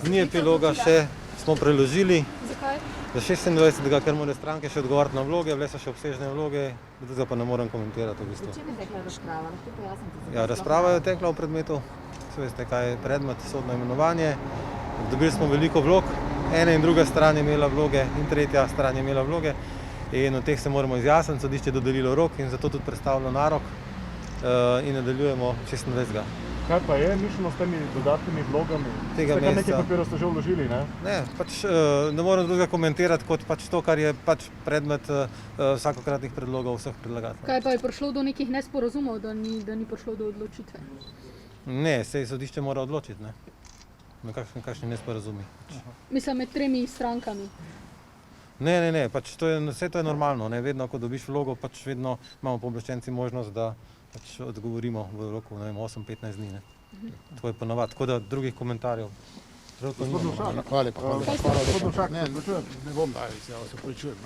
Ni epiloga še, smo preložili. Zakaj? Za 26. ker morajo stranke še odgovoriti na vloge, bile so še obsežne vloge, drugega pa ne morem komentirati v bistvu. O čem je tekla razprava? Lahko pojasnite? Ja, razprava je tekla v predmetu, saj veste, kaj je predmet, sodno imenovanje. Dobili smo veliko vlog, ena in druga stran je imela vloge in tretja stran je imela vloge in od teh se moramo izjasniti, sodišče je dodelilo rok in zato tudi predstavilo narok in nadaljujemo 26. Kaj pa je mišljeno s temi dodatnimi vlogami? Tega nekaj meseca. papirov ste že vložili, ne? Ne, pač ne morem drugega komentirati kot pač to, kar je pač predmet vsakokratnih predlogov vseh predlagateljev. Kaj pa je prišlo do nekih nesporazumov, da ni prišlo do odločitve? Ne, sej sodišče mora odločiti, ne. Na kakšni nesporazumi. Mislim, med tremi strankami. Ne, pač vse to je normalno, ne, vedno, ko dobiš vlogo, pač vedno imamo pooblaščenci možnost, da pač odgovorimo v roku, ne vem, 8-15 dni, ne. Tako je ponavadi, tako da drugih komentarjev. Gospod Novšak. Hvala lepa. Gospod Novšak, Ne bom dal izjavo, se opravičujem.